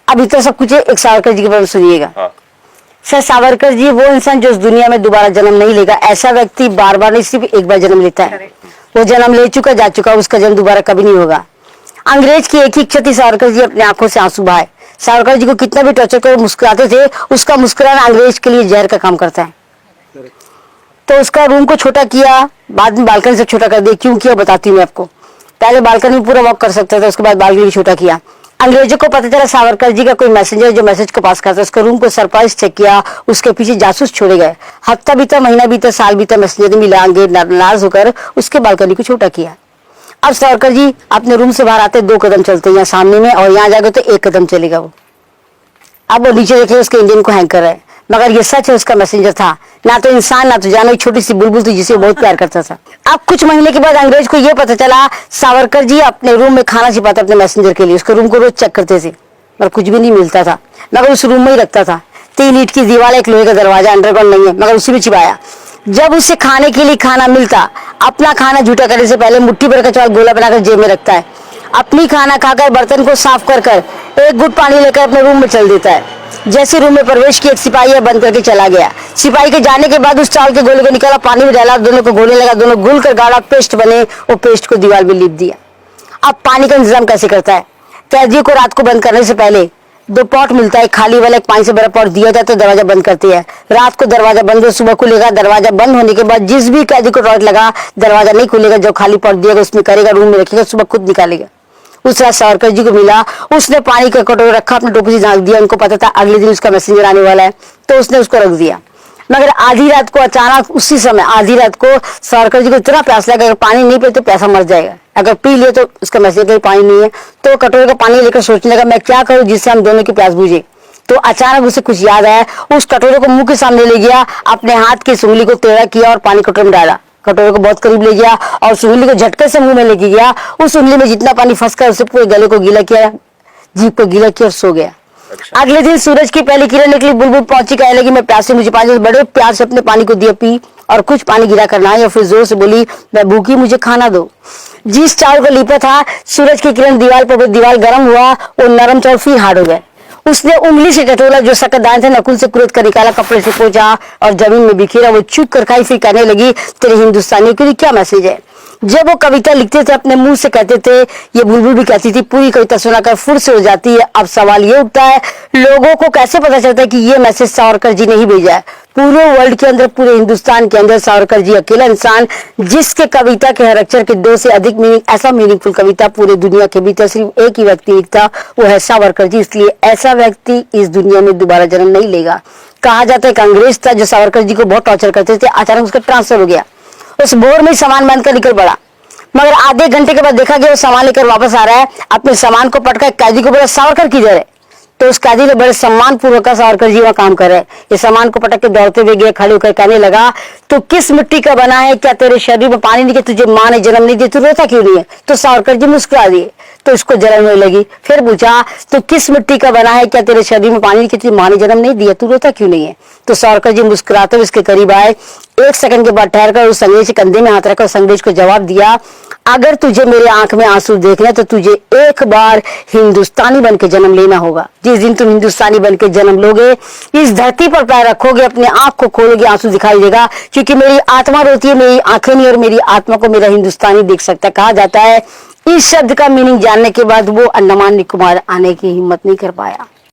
अब इतना सब कुछ है, एक सावरकर जी के बारे में सुनिएगा। सर सावरकर जी वो इंसान जो इस दुनिया में दोबारा जन्म नहीं लेगा। ऐसा व्यक्ति बार बार नहीं, सिर्फ एक बार जन्म लेता है। वो जन्म ले चुका, जा चुका, उसका जन्म दोबारा कभी नहीं होगा। अंग्रेज की एक ही इच्छा थी, सावरकर जी अपने आंखों से आंसू बहाए। सावरकर जी को कितना भी टॉर्चर कर मुस्कुराते थे, उसका मुस्कुराना अंग्रेज के लिए जहर का काम करता है। तो उसका रूम को छोटा किया, बाद में बालकनी से छोटा कर दिया। क्यों किया बताती हूँ मैं आपको। पहले बालकनी में पूरा वॉक कर सकता था, उसके बाद बालकनी छोटा किया। अंग्रेजों को पता चला सावरकर जी का कोई मैसेंजर जो मैसेज को पास करता है, उसका रूम को सरप्राइज चेक किया, उसके पीछे जासूस छोड़े गए। हफ्ता बीता, महीना बीता, साल बीता, मैसेंजर ने मिला, अंग्रेज नाराज होकर उसके बालकनी को छोटा किया। अब सावरकर जी अपने रूम से बाहर आते 2 कदम चलते, यहाँ सामने में, और यहाँ जाकर तो 1 कदम चलेगा वो। अब वो नीचे देखे उसके इंजन को हैंग कर रहा है, मगर ये सच है उसका मैसेंजर था, ना तो इंसान ना तो जानवर, एक छोटी सी बुलबुल थी जिसे बहुत प्यार करता था। अब कुछ महीने के बाद अंग्रेज को यह पता चला सावरकर जी अपने रूम में खाना छिपाते अपने मैसेंजर के लिए। उसके रूम को रोज चेक करते थे, मगर कुछ भी नहीं मिलता था, मगर उस रूम में ही रखता था। 3 ईंट की दीवार, एक लोहे का दरवाजा, अंडरग्राउंड नहीं है, मगर उसी में छिपाया। जब उसे खाने के लिए खाना मिलता, अपना खाना झूठा करने से पहले मुट्ठी भर का चावल गोला बनाकर जेब में रखता है। अपनी खाना खाकर बर्तन को साफ कर कर 1 घुट पानी लेकर अपने रूम में चल देता है। जैसे रूम में प्रवेश किया, एक सिपाही बंद करके चला गया। सिपाही के जाने के बाद उस चावल के गोले को निकाला, पानी में डाला, दोनों को घोलने लगा। दोनों घुल कर गाढ़ा पेस्ट बने, वो पेस्ट को दीवार में लिप दिया। अब पानी का इंतजाम कैसे करता है? कैदियों को रात को बंद करने से पहले 2 पॉट मिलता है, खाली वाला, एक पानी से भरा पॉट दिया जाता है, दरवाजा बंद करती है। रात को दरवाजा बंद हो, सुबह खुलेगा। दरवाजा बंद होने के बाद जिस भी कैदी को टॉर्च लगा, दरवाजा नहीं खुलेगा, जो खाली पॉट दिएगा उसमें करेगा, रूम में रखेगा, सुबह खुद निकालेगा। उस रात सावरकर जी को मिला, उसने पानी का कटोरा रखा, अपने टोपी से झाँक दिया। उनको पता था अगले दिन उसका मैसेंजर आने वाला है, तो उसने उसको रख दिया। मगर आधी रात को अचानक, उसी समय आधी रात को सावरकर जी को इतना प्यास लगा, अगर पानी नहीं पिए तो प्यासा मर जाएगा, अगर पी लिए तो उसका मैसेंजर में पानी नहीं है। तो कटोरे का पानी लेकर सोचने लगा मैं क्या करूं जिससे हम दोनों की प्यास बुझे। तो अचानक उसे कुछ याद आया, उस कटोरे को मुंह के सामने ले गया, अपने हाथ की उंगली को टेढ़ा किया और पानी कटोरे में डाला। कटोरे को बहुत करीब ले गया और उस उंगली को झटके से मुंह में लेके गया। उस उंगली में जितना पानी फंस कर उसे पूरे गले को गीला किया, जीभ को गीला किया और सो गया। अच्छा। अगले दिन सूरज की पहली किरण निकली, बुलबुल पहुंची, कहने लगी मैं प्यासी, मुझे पानी। बड़े प्यार से अपने पानी को दिया, पी और कुछ पानी गिरा कर नहाई और फिर जोर से बोली मैं भूखी, मुझे खाना दो। जिस चावल को लिपा था, सूरज की किरण दीवार पर, दीवार गर्म हुआ, वो नरम चावल फिर हार्ड हो गए। उसने उंगली से टटोला, जो शकरदान थे नकुल से कुरेद कर निकाला, कपड़े से पोंछा और जमीन में बिखेरा। वो चुप कर खाई, फिर कहने लगी तेरे हिंदुस्तानियों के लिए क्या मैसेज है? जब वो कविता लिखते थे अपने मुंह से कहते थे, ये बुलबुल भी कहती थी, पूरी कविता सुनाकर फुर से हो जाती है। अब सवाल ये उठता है, लोगों को कैसे पता चलता है कि ये मैसेज सावरकर जी ने ही भेजा है? पूरे वर्ल्ड के अंदर, पूरे हिंदुस्तान के अंदर सावरकर जी अकेला इंसान जिसके कविता के हर अक्षर के 2 से अधिक मीनिंग, ऐसा मीनिंगफुल कविता पूरे दुनिया के भीतर सिर्फ एक ही व्यक्ति लिखता, वो है सावरकर जी। इसलिए ऐसा व्यक्ति इस दुनिया में दोबारा जन्म नहीं लेगा। कहा जाता है कि अंग्रेज था जो सावरकर जी को बहुत टॉर्चर करते थे, अचानक उसका ट्रांसफर हो गया। उस बोर में सामान बांध कर निकल पड़ा, मगर आधे घंटे के बाद देखा गया वो सामान लेकर वापस आ रहा है। अपने सामान को पटका कैदी को बोला सावरकर किधर है? तो उस कैदी ने बड़े सम्मान पूर्वक सावरकर जी वहां काम कर रहे हैं। ये सामान को पटक के दौड़ते हुए गया, खड़े होकर कहने लगा तो किस मिट्टी का बना है? क्या तेरे शरीर में पानी नहीं कि तुझे माँ ने जन्म नहीं दिया? तू रोता क्यों नहीं है? तो सावरकर जी मुस्कुरा दिए, तो उसको जलन होने लगी। फिर पूछा तो किस मिट्टी का बना है? क्या तेरे शरीर में पानी नहीं कि तुझे माँ ने जन्म नहीं दिया? तू रोता क्यों नहीं है? तो सावरकर जी मुस्कुराते हुए उसके करीब आए। 1 सेकंड के बाद ठहरकर उस अंग्रेज के कंधे में हाथ रखकर उस अंग्रेज को जवाब दिया, अगर तुझे मेरे आंख में आंसू देखना तो तुझे एक बार हिंदुस्तानी बन के जन्म लेना होगा। जिस दिन तुम हिंदुस्तानी बन के जन्म लोगे, इस धरती पर पैर रखोगे, अपने आंख को खोलोगे, आंसू दिखाई देगा, क्योंकि मेरी आत्मा रोती है, मेरी आंखें नहीं, और मेरी आत्मा को मेरा हिंदुस्तानी देख सकता है। कहा जाता है इस शब्द का मीनिंग जानने के बाद वो अंडमान निकोबार आने की हिम्मत नहीं कर पाया।